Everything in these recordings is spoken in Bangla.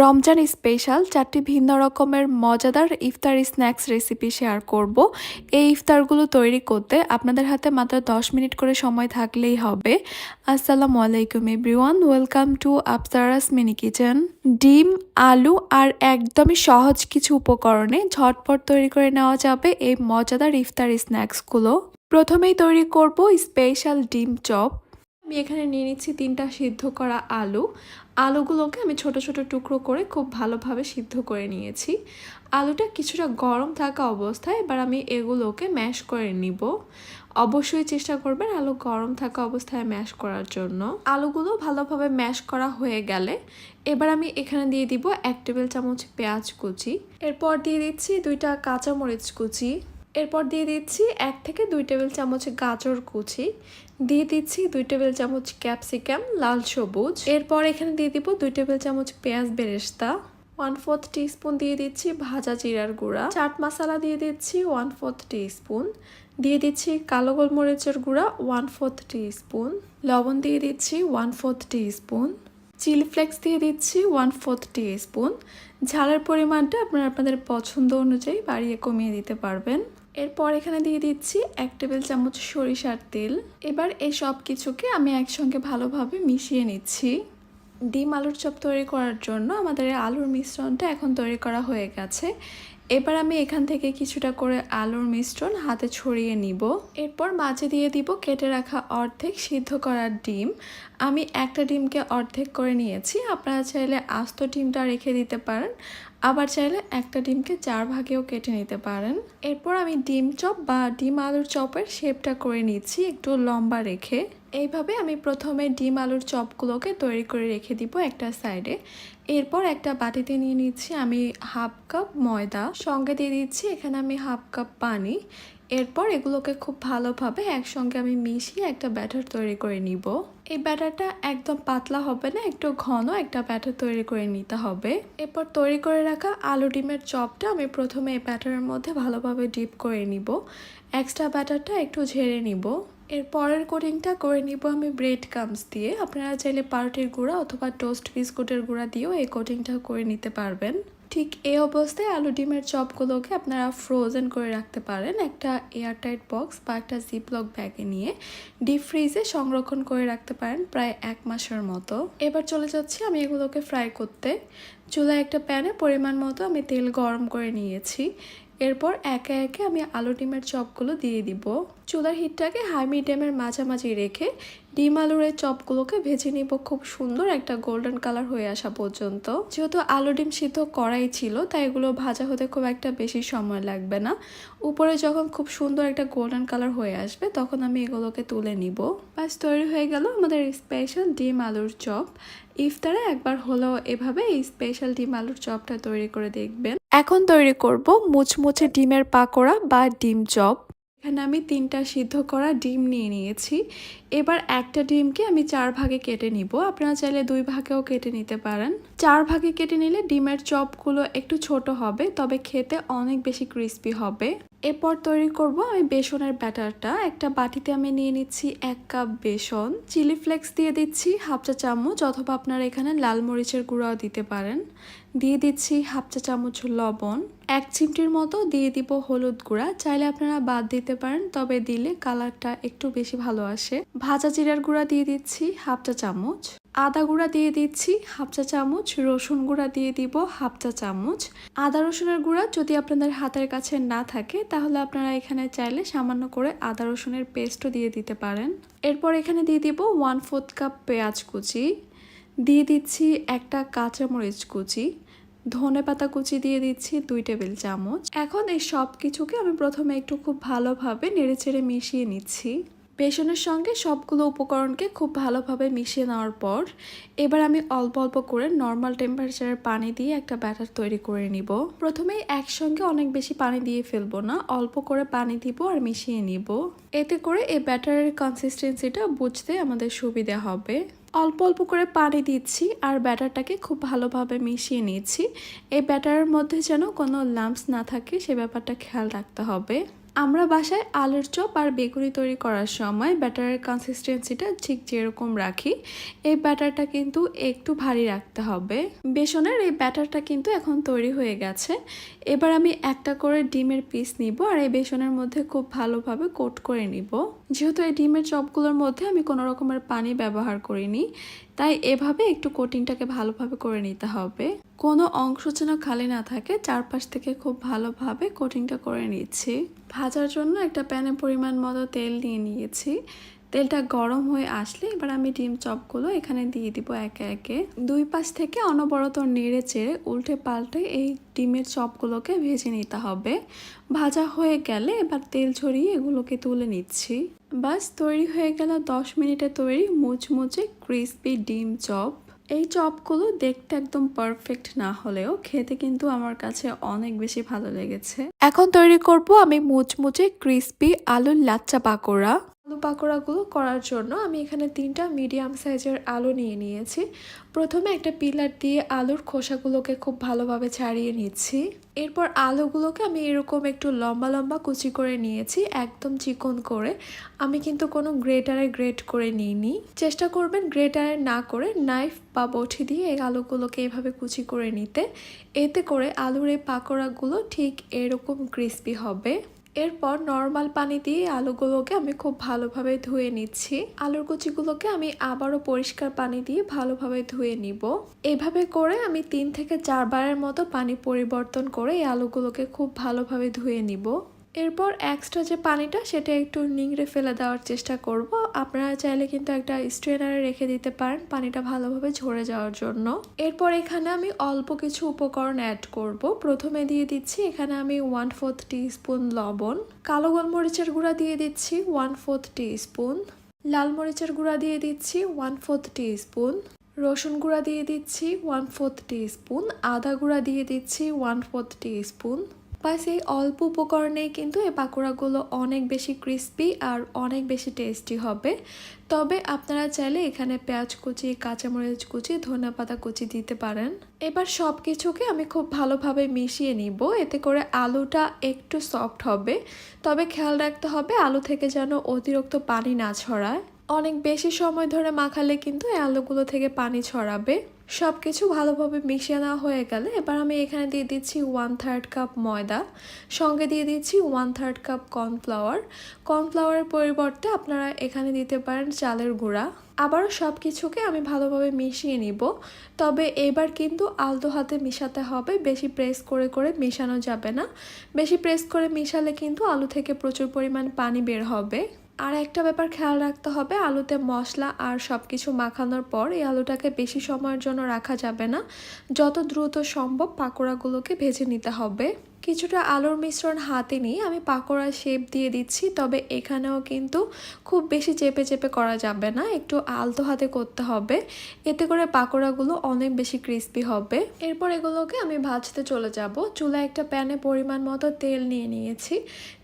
রমজান স্পেশাল 4টি ভিন্ন রকমের মজাদার ইফতার স্ন্যাক্স রেসিপি শেয়ার করব। এই ইফতারগুলো তৈরি করতে আপনাদের হাতে মাত্র 10 মিনিট করে সময় থাকলেই হবে। আসসালামু আলাইকুম everyone, welcome to Aftara's mini kitchen. ডিম, আলু আর একদমই সহজ কিছু উপকরণে ঝটপট তৈরি করে নেওয়া যাবে এই মজাদার ইফতার স্ন্যাক্সগুলো। প্রথমেই তৈরি করব স্পেশাল ডিম চপ। আমি এখানে নিয়ে নিচ্ছি 3টা সিদ্ধ করা আলু। আলুগুলোকে আমি ছোট ছোট টুকরো করে খুব ভালোভাবে সিদ্ধ করে নিয়েছি। আলুটা কিছুটা গরম থাকা অবস্থায় এবার আমি এগুলোকে ম্যাশ করে নিব। অবশ্যই চেষ্টা করবেন আলু গরম থাকা অবস্থায় ম্যাশ করার জন্য। আলুগুলো ভালোভাবে ম্যাশ করা হয়ে গেলে এবার আমি এখানে দিয়ে দিব 1 টেবিল চামচ পেঁয়াজ কুচি। এরপর দিয়ে দিচ্ছি 2টা কাঁচামরিচ কুচি। এরপর দিয়ে দিচ্ছি 1 থেকে 2 টেবিল চামচ গাজর কুচি। দিয়ে দিচ্ছি 2 টেবিল চামচ ক্যাপসিকাম লাল সবুজ। এরপর এখানে দিয়ে দিব 2 টেবিল চামচ পেঁয়াজ বেরেস্তা। 1/4 টিস্পুন দিয়ে দিচ্ছি ভাজা জিরার গুঁড়া। চাট মশলা দিয়ে দিচ্ছি 1/4 টিস্পুন। দিয়ে দিচ্ছি কালো গোলমরিচের গুঁড়া 1/4 টিস্পুন। লবণ দিয়ে দিচ্ছি 1/4 টিস্পুন। চিলি ফ্লেক্স দিয়ে দিচ্ছি 1/4 টিস্পুন। ঝালের পরিমাণটা আপনারা আপনাদের পছন্দ অনুযায়ী বাড়িয়ে কমিয়ে দিতে পারবেন। এরপর এখানে দিয়ে দিচ্ছি 1 টেবিল চামচ সরিষার তেল। এবার এই সব কিছুকে আমি একসঙ্গে ভালোভাবে মিশিয়ে নিচ্ছি। ডিম আলুর চপ তৈরি করার জন্য আমাদের আলুর মিশ্রণটা এখন তৈরি করা হয়ে গেছে। এবার আমি এখান থেকে কিছুটা করে আলুর মিশ্রণ হাতে ছড়িয়ে নিব। এরপর মাঝে দিয়ে দিব কেটে রাখা অর্ধেক সিদ্ধ করা ডিম। আমি একটা ডিমকে অর্ধেক করে নিয়েছি। আপনারা চাইলে আস্ত ডিমটা রেখে দিতে পারেন, আবার চাইলে একটা ডিমকে 4 ভাগেও কেটে নিতে পারেন। এরপর আমি ডিম চপ বা ডিম আলুর চপের শেপটা করে নিচ্ছি একটু লম্বা রেখে। এইভাবে আমি প্রথমে ডিম আলুর চপগুলোকে তৈরি করে রেখে দিব একটা সাইডে। এরপর একটা বাটিতে নিয়ে নিচ্ছি আমি 1/2 কাপ ময়দা, সঙ্গে দিয়ে দিচ্ছি এখানে আমি 1/2 কাপ পানি। এরপর এগুলোকে খুব ভালোভাবে একসঙ্গে আমি মিশিয়ে একটা ব্যাটার তৈরি করে নিব। এই ব্যাটারটা একদম পাতলা হবে না, একটু ঘন একটা ব্যাটার তৈরি করে নিতে হবে। এরপর তৈরি করে রাখা আলু ডিমের চপটা আমি প্রথমে এই ব্যাটারের মধ্যে ভালোভাবে ডিপ করে নিব। এক্সট্রা ব্যাটারটা একটু ঝেড়ে নিব। এর পরের কোটিংটা করে নিব আমি ব্রেড ক্রাম্বস দিয়ে। আপনারা চাইলে পাউরুটির গুঁড়া অথবা টোস্ট বিস্কুটের গুঁড়া দিয়েও এই কোটিংটা করে নিতে পারবেন। ঠিক এই অবস্থায় আলু ডিমের চপগুলোকে আপনারা ফ্রোজেন করে রাখতে পারেন একটা এয়ারটাইট বক্স বা একটা জিপলক ব্যাগে নিয়ে। ডিপ ফ্রিজে সংরক্ষণ করে রাখতে পারেন প্রায় 1 মাসের মতো। এবার চলে যাচ্ছি আমি এগুলোকে ফ্রাই করতে। চুলায় একটা প্যানে পরিমাণ মতো আমি তেল গরম করে নিয়েছি। এরপর একে একে আমি আলু ডিমের চপগুলো দিয়ে দিব। চুলার হিটটাকে হাই মিডিয়ামের মাঝামাঝি রেখে ডিম আলুর এই চপগুলোকে ভেজে নিব খুব সুন্দর একটা গোল্ডেন কালার হয়ে আসা পর্যন্ত। যেহেতু আলু ডিম সিদ্ধ করাই ছিল তাই এগুলো ভাজা হতে খুব একটা বেশি সময় লাগবে না। উপরে যখন খুব সুন্দর একটা গোল্ডেন কালার হয়ে আসবে তখন আমি এগুলোকে তুলে নিব। ব্যাস তৈরি হয়ে গেল আমাদের স্পেশাল ডিম আলুর চপ। ইফতারে একবার হলেও এভাবে এই স্পেশাল ডিম আলুর চপটা তৈরি করে দেখবেন। এখন তৈরি করব মুচমুচে ডিমের পাকোড়া বা ডিম চপ। এখানে আমি 3টা সিদ্ধ করা ডিম নিয়ে নিয়েছি। এবার একটা ডিমকে আমি 4 ভাগে কেটে নিব। আপনারা চাইলে 2 ভাগেও কেটে নিতে পারেন। 4 ভাগে কেটে নিলে ডিমের চপগুলো একটু ছোট হবে, তবে খেতে অনেক বেশি ক্রিস্পি হবে। এরপর তৈরি করব আমি বেসনের ব্যাটারটা। একটা বাটিতে আমি নিয়ে নিচ্ছি 1 কাপ বেসন। চিলি ফ্লেক্স দিয়ে দিচ্ছি 1/2 চা চামচ, অথবা আপনারা এখানে লাল মরিচের গুঁড়াও দিতে পারেন। দিয়ে দিচ্ছি 1/2 চা চামচ লবণ। 1 চিমটির মতো দিয়ে দিব হলুদ গুঁড়া। চাইলে আপনারা বাদ দিতে পারেন, তবে দিলে কালারটা একটু বেশি ভালো আসে। ভাজা জিরার গুঁড়া দিয়ে দিচ্ছি 1/2 চা চামচ। আদা গুঁড়া দিয়ে দিচ্ছি 1/2 চা চামচ। রসুন গুঁড়া দিয়ে দিব 1/2 চা চামচ। আদা রসুনের গুঁড়া যদি আপনাদের হাতের কাছে না থাকে তাহলে আপনারা এখানে চাইলে সামান্য করে আদা রসুনের পেস্টও দিয়ে দিতে পারেন। এরপর এখানে দিয়ে দিব 1/4 কাপ পেঁয়াজ কুচি। দিয়ে দিচ্ছি একটা কাঁচামরিচ কুচি। ধনেপাতা কুচি দিয়ে দিচ্ছি 2 টেবিল চামচ। এখন এই সব কিছুকে আমি প্রথমে একটু খুব ভালোভাবে নেড়েচেড়ে মিশিয়ে নিচ্ছি। বেসনের সঙ্গে সবগুলো উপকরণকে খুব ভালোভাবে মিশিয়ে নেওয়ার পর এবার আমি অল্প অল্প করে নর্মাল টেম্পারেচারের পানি দিয়ে একটা ব্যাটার তৈরি করে নিব। প্রথমেই একসঙ্গে অনেক বেশি পানি দিয়ে ফেলবো না, অল্প করে পানি দিব আর মিশিয়ে নিব। এতে করে এই ব্যাটারের কনসিস্টেন্সিটা বুঝতে আমাদের সুবিধা হবে। অল্প অল্প করে পানি দিচ্ছি আর ব্যাটারটাকে খুব ভালোভাবে মিশিয়ে নিচ্ছি। এই ব্যাটারের মধ্যে যেন কোনো লাম্পস না থাকে সে ব্যাপারটা খেয়াল রাখতে হবে। আমরা বাসায় আলুর চপ আর বেগুনি তৈরি করার সময় ব্যাটারের কনসিস্টেন্সিটা ঠিক যেরকম রাখি, এই ব্যাটারটা কিন্তু একটু ভারী রাখতে হবে। বেসনের এই ব্যাটারটা কিন্তু এখন তৈরি হয়ে গেছে। এবার আমি একটা করে ডিমের পিস নিব আর এই বেসনের মধ্যে খুব ভালোভাবে কোট করে নিব। যেহেতু এই ডিমের চপগুলোর মধ্যে আমি কোনো রকমের পানি ব্যবহার করিনি, তাই এভাবে একটু কোটিংটাকে ভালোভাবে করে নিতে হবে। কোনো অংশ যেন খালি না থাকে, চারপাশ থেকে খুব ভালোভাবে কোটিংটা করে নিচ্ছি। ভাজার জন্য একটা প্যানে পরিমাণ মতো তেল নিয়ে নিয়েছি। তেলটা গরম হয়ে আসলে এবার আমি ডিম চপগুলো এখানে দিয়ে দিব একে একে। দুই পাশ থেকে অনবরত নেড়ে চেড়ে উল্টে পাল্টে এই ডিমের চপগুলোকে ভেজে নিতে হবে। ভাজা হয়ে গেলে এবার তেল ছড়িয়ে এগুলোকে তুলে নিচ্ছি। বাস তৈরি হয়ে গেল 10 মিনিটে তৈরি মুচমুচে ক্রিসপি ডিম চপ। এই চপগুলো দেখতে একদম পারফেক্ট না হলেও খেতে কিন্তু আমার কাছে অনেক বেশি ভালো লেগেছে। এখন তৈরি করব আমি মুচমুচে ক্রিসপি আলুর লাচ্চা পাকোড়া। আলু পাকোড়াগুলো করার জন্য আমি এখানে 3টা মিডিয়াম সাইজের আলু নিয়ে নিয়েছি। প্রথমে একটা পিলার দিয়ে আলুর খোসাগুলোকে খুব ভালোভাবে ছাড়িয়ে নিচ্ছি। এরপর আলুগুলোকে আমি এরকম একটু লম্বা লম্বা কুচি করে নিয়েছি, একদম চিকন করে। আমি কিন্তু কোনো গ্রেটারে গ্রেট করে নিইনি। চেষ্টা করবেন গ্রেটারে না করে নাইফ বা বটি দিয়ে এই আলুগুলোকে এভাবে কুচি করে নিতে। এতে করে আলুর এই পাকোড়াগুলো ঠিক এরকম ক্রিসপি হবে। এরপর নর্মাল পানি দিয়ে আলুগুলোকে আমি খুব ভালোভাবে ধুয়ে নিচ্ছি। আলুর কুচিগুলোকে আমি আবারও পরিষ্কার পানি দিয়ে ভালোভাবে ধুয়ে নিব। এভাবে করে আমি 3 থেকে 4 বারের মতো পানি পরিবর্তন করে এই আলুগুলোকে খুব ভালোভাবে ধুয়ে নিব। এরপর এক্সট্রা যে পানিটা সেটা একটু নিংড়ে ফেলে দেওয়ার চেষ্টা করব। আপনারা চাইলে কিন্তু একটা স্ট্রেনারে রেখে দিতে পারেন পানিটা ভালোভাবে ঝরে যাওয়ার জন্য। এরপর এখানে আমি অল্প কিছু উপকরণ অ্যাড করব। প্রথমে দিয়ে দিচ্ছি এখানে আমি 1/4 টিস্পুন লবণ, কালো গোলমরিচের গুঁড়া দিয়ে দিচ্ছি 1/4 টিস্পুন, লাল মরিচের গুঁড়া দিয়ে দিচ্ছি 1/4 টিস্পুন, রসুন গুঁড়া দিয়ে দিচ্ছি 1/4 টিস্পুন, আদা গুঁড়া দিয়ে দিচ্ছি 1/4 টিস্পুন। বাস এই অল্প উপকরণেই কিন্তু এই পাকোড়াগুলো অনেক বেশি ক্রিস্পি আর অনেক বেশি টেস্টি হবে। তবে আপনারা চাইলে এখানে পেঁয়াজ কুচি, কাঁচামরিচ কুচি, ধনেপাতা কুচি দিতে পারেন। এবার সব কিছুকে আমি খুব ভালোভাবে মিশিয়ে নিব, এতে করে আলুটা একটু সফট হবে। তবে খেয়াল রাখতে হবে আলু থেকে যেন অতিরিক্ত পানি না ছড়ায়। অনেক বেশি সময় ধরে মাখালে কিন্তু এই আলুগুলো থেকে পানি ছড়াবে। সব কিছু ভালোভাবে মিশিয়ে নেওয়া হয়ে গেলে এবার আমি এখানে দিয়ে দিচ্ছি 1/3 কাপ ময়দা, সঙ্গে দিয়ে দিচ্ছি 1/3 কাপ কর্নফ্লাওয়ার। কর্নফ্লাওয়ারের পরিবর্তে আপনারা এখানে দিতে পারেন চালের গুঁড়া। আবারও সব কিছুকে আমি ভালোভাবে মিশিয়ে নিব। তবে এবার কিন্তু আলতো হাতে মিশাতে হবে, বেশি প্রেস করে করে মেশানো যাবে না। বেশি প্রেস করে মিশালে কিন্তু আলু থেকে প্রচুর পরিমাণ পানি বের হবে। আর একটা ব্যাপার খেয়াল রাখতে হবে, আলুতে মশলা আর সব কিছু মাখানোর পর এই আলুটাকে বেশি সময়ের জন্য রাখা যাবে না। যত দ্রুত সম্ভব পাকোড়াগুলোকে ভেজে নিতে হবে। কিছুটা আলুর মিশ্রণ হাতে নিয়ে আমি পাকোড়ার শেপ দিয়ে দিচ্ছি। তবে এখানেও কিন্তু খুব বেশি চেপে চেপে করা যাবে না, একটু আলতো হাতে করতে হবে। এতে করে পাকোড়াগুলো অনেক বেশি ক্রিস্পি হবে। এরপর এগুলোকে আমি ভাজতে চলে যাব। চুলায় একটা প্যানে পরিমাণ মতো তেল নিয়ে নিয়েছি।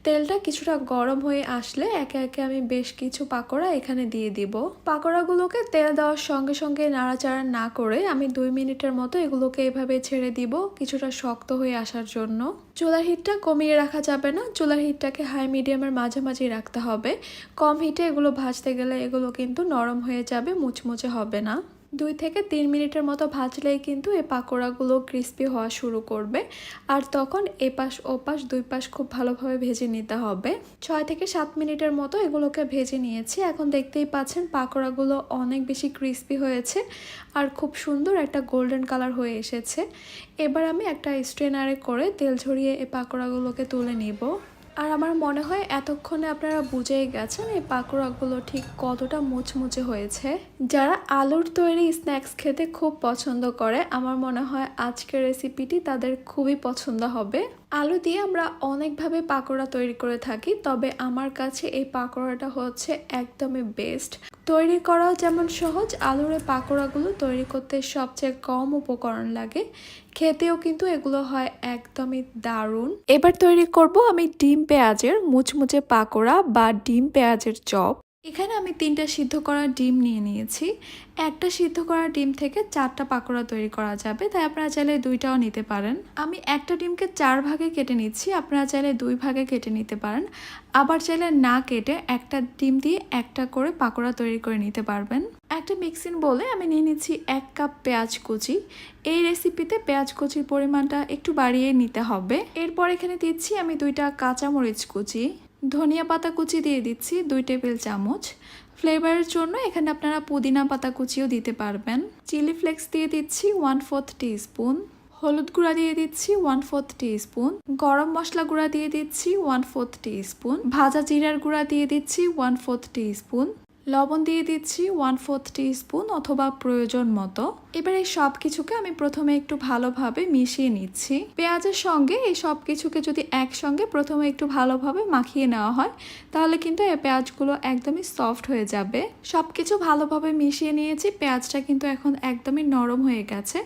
তেলটা কিছুটা গরম হয়ে আসলে একে একে আমি বেশ কিছু পাকোড়া এখানে দিয়ে দিব। পাকোড়াগুলোকে তেল দেওয়ার সঙ্গে সঙ্গে নাড়াচাড়া না করে আমি 2 মিনিটের মতো এগুলোকে এভাবে ছেড়ে দিব, কিছুটা শক্ত হয়ে আসার জন্য। চুলার হিটটা কমিয়ে রাখা যাবে না, চুলার হিটটাকে হাই মিডিয়ামের মাঝামাঝি রাখতে হবে। কম হিটে এগুলো ভাজতে গেলে এগুলো কিন্তু নরম হয়ে যাবে, মুচমুচে হবে না। 2 থেকে 3 মিনিটের মতো ভাজলেই কিন্তু এই পাকোড়াগুলো ক্রিস্পি হওয়া শুরু করবে। আর তখন এপাশ ওপাশ 2 পাশ খুব ভালোভাবে ভেজে নিতে হবে। 6 থেকে 7 মিনিটের মতো এগুলোকে ভেজে নিয়েছি। এখন দেখতেই পাচ্ছেন পাকোড়াগুলো অনেক বেশি ক্রিস্পি হয়েছে আর খুব সুন্দর একটা গোল্ডেন কালার হয়ে এসেছে। এবার আমি একটা স্ট্রেনারে করে তেল ঝরিয়ে এই পাকোড়াগুলোকে তুলে নিব। আর আমার মনে হয় এতক্ষণে আপনারা বুঝেই গেছেন এই পাকোড়াগুলো ঠিক কতটা মুচমুচে হয়েছে। যারা আলুর তৈরি স্ন্যাক্স খেতে খুব পছন্দ করে, আমার মনে হয় আজকের রেসিপিটি তাদের খুবই পছন্দ হবে। আলু দিয়ে আমরা অনেকভাবে পাকোড়া তৈরি করে থাকি, তবে আমার কাছে এই পাকোড়াটা হচ্ছে একদমই বেস্ট। তৈরি করাও যেমন সহজ, আলুর এই পাকোড়াগুলো তৈরি করতে সবচেয়ে কম উপকরণ লাগে। খেতেও কিন্তু এগুলো হয় একদমই দারুণ। এবার তৈরি করব আমি ডিম পেঁয়াজের মুচমুচে পাকোড়া বা ডিম পেঁয়াজের চপ। এখানে আমি 3টা সিদ্ধ করা ডিম নিয়ে নিয়েছি। একটা সিদ্ধ করা ডিম থেকে 4টা পাকোড়া তৈরি করা যাবে, তাই আপনারা চাইলে 2টাও নিতে পারেন। আমি একটা ডিমকে 4 ভাগে কেটে নিচ্ছি, আপনারা চাইলে 2 ভাগে কেটে নিতে পারেন। আবার চাইলে না কেটে একটা ডিম দিয়ে একটা করে পাকোড়া তৈরি করে নিতে পারবেন। একটা মিক্সিং বোলে আমি নিয়ে নিচ্ছি 1 কাপ পেঁয়াজ কুচি। এই রেসিপিতে পেঁয়াজ কুচির পরিমাণটা একটু বাড়িয়ে নিতে হবে। এরপর এখানে দিচ্ছি আমি 2টা কাঁচামরিচ কুচি, ধনিয়া পাতা কুচি দিয়ে দিচ্ছি 2 টেবিল চামচ। ফ্লেভারের জন্য এখানে আপনারা পুদিনা পাতা কুচিও দিতে পারবেন। চিলি ফ্লেক্স দিয়ে দিচ্ছি 1/4 টিস্পুন। হলুদ গুঁড়া দিয়ে দিচ্ছি 1/4 টিস্পুন। গরম মশলা গুঁড়া দিয়ে দিচ্ছি 1/4 টিস্পুন। ভাজা জিরার গুঁড়া দিয়ে দিচ্ছি 1/4 টিস্পুন। লবণ দিয়ে দিচ্ছি 1/4 টিস্পুন অথবা প্রয়োজন মতো। এবার এই সব কিছুকে আমি প্রথমে একটু ভালোভাবে মিশিয়ে নিচ্ছি। পেঁয়াজের সঙ্গে এই সব কিছুকে যদি একসঙ্গে প্রথমে একটু ভালোভাবে মাখিয়ে নেওয়া হয়, তাহলে কিন্তু এই পেঁয়াজগুলো একদমই সফট হয়ে যাবে। সব কিছু ভালোভাবে মিশিয়ে নিয়েছি, পেঁয়াজটা কিন্তু এখন একদমই নরম হয়ে গেছে।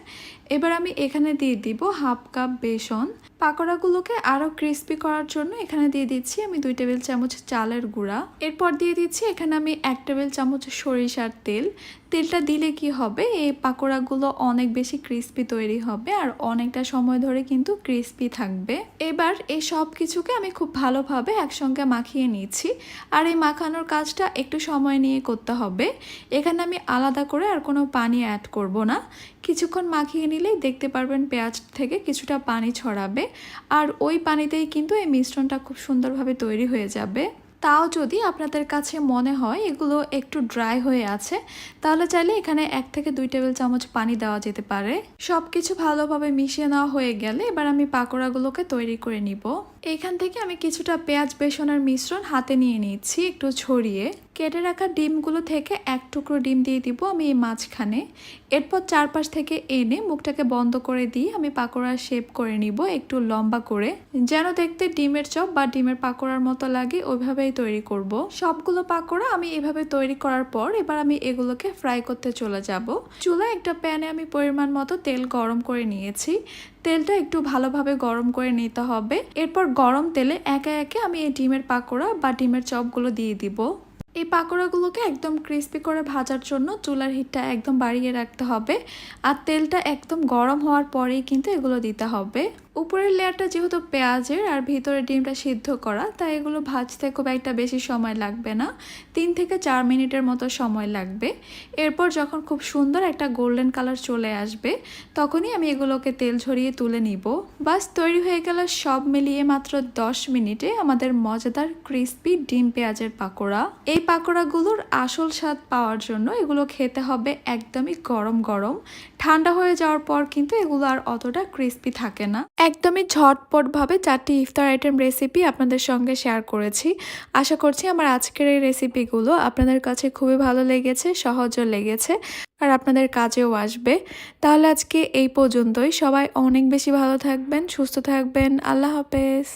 এবার আমি এখানে দিয়ে দিব 1/2 কাপ বেসন। পাকোড়াগুলোকে আরও ক্রিস্পি করার জন্য এখানে দিয়ে দিচ্ছি আমি 2 টেবিল চামচ চালের গুঁড়া। এরপর দিয়ে দিচ্ছি এখানে আমি 1 টেবিল চামচ সরিষার তেল। তেলটা দিলে কি হবে, এই পাকোড়াগুলো অনেক বেশি ক্রিস্পি তৈরি হবে আর অনেকটা সময় ধরে কিন্তু ক্রিস্পি থাকবে। এবার এই সব কিছুকে আমি খুব ভালোভাবে একসঙ্গে মাখিয়ে নিচ্ছি। আর এই মাখানোর কাজটা একটু সময় নিয়ে করতে হবে। এখানে আমি আলাদা করে আর কোনো পানি অ্যাড করব না। কিছুক্ষণ মাখিয়ে নিলেই দেখতে পারবেন পেঁয়াজ থেকে কিছুটা পানি ছড়াবে, আর ওই পানিতেই কিন্তু এই মিশ্রণটা খুব সুন্দরভাবে তৈরি হয়ে যাবে। তাও যদি আপনাদের কাছে মনে হয় এগুলো একটু ড্রাই হয়ে আছে, তাহলে চাইলে এখানে 1 থেকে 2 টেবিল চামচ পানি দেওয়া যেতে পারে। সব কিছু ভালোভাবে মিশিয়ে নেওয়া হয়ে গেলে এবার আমি পাকোড়াগুলোকে তৈরি করে নিব। এখান থেকে আমি কিছুটা পেঁয়াজ বেসনের মিশ্রণ হাতে নিয়ে নিচ্ছি একটু ছড়িয়ে। কেটে রাখা ডিমগুলো থেকে 1 টুকরো ডিম দিয়ে দিব আমি এই মাঝখানে। এরপর চারপাশ থেকে এনে মুখটাকে বন্ধ করে দিয়ে আমি পাকোড়ার শেপ করে নিব একটু লম্বা করে, যেন দেখতে ডিমের চপ বা ডিমের পাকোড়ার মতো লাগে ওইভাবেই তৈরি করব। সবগুলো পাকোড়া আমি এভাবে তৈরি করার পর এবার আমি এগুলোকে ফ্রাই করতে চলে যাব। চুলায় একটা প্যানে আমি পরিমাণ মতো তেল গরম করে নিয়েছি। তেলটা একটু ভালোভাবে গরম করে নিতে হবে। এরপর গরম তেলে একে একে আমি এই ডিমের পাকোড়া বা ডিমের চপগুলো দিয়ে দিব। এই পাকোড়াগুলোকে একদম ক্রিস্পি করে ভাজার জন্য চুলার হিটটা একদম বাড়িয়ে রাখতে হবে, আর তেলটা একদম গরম হওয়ার পরেই কিন্তু এগুলো দিতে হবে। উপরের লেয়ারটা যেহেতু পেঁয়াজের আর ভিতরে ডিমটা সিদ্ধ করা, তাই এগুলো ভাজতে খুব একটা বেশি সময় লাগবে না, 3 থেকে 4 মিনিটের মতো সময় লাগবে। এরপর যখন খুব সুন্দর একটা গোল্ডেন কালার চলে আসবে, তখনই আমি এগুলোকে তেল ঝরিয়ে তুলে নিব। বাস তৈরি হয়ে গেল সব মিলিয়ে মাত্র 10 মিনিটে আমাদের মজাদার ক্রিস্পি ডিম পেঁয়াজের পাকোড়া। এই পাকোড়াগুলোর আসল স্বাদ পাওয়ার জন্য এগুলো খেতে হবে একদমই গরম গরম। ঠান্ডা হয়ে যাওয়ার পর কিন্তু এগুলো আর অতটা ক্রিস্পি থাকে না। একদমই ঝটপটভাবে 4টি ইফতার আইটেম রেসিপি আপনাদের সঙ্গে শেয়ার করেছি। আশা করছি আমার আজকের এই রেসিপিগুলো আপনাদের কাছে খুবই ভালো লেগেছে, সহজও লেগেছে, আর আপনাদের কাজেও আসবে। তাহলে আজকে এই পর্যন্তই। সবাই অনেক বেশি ভালো থাকবেন, সুস্থ থাকবেন। আল্লাহ হাফেজ।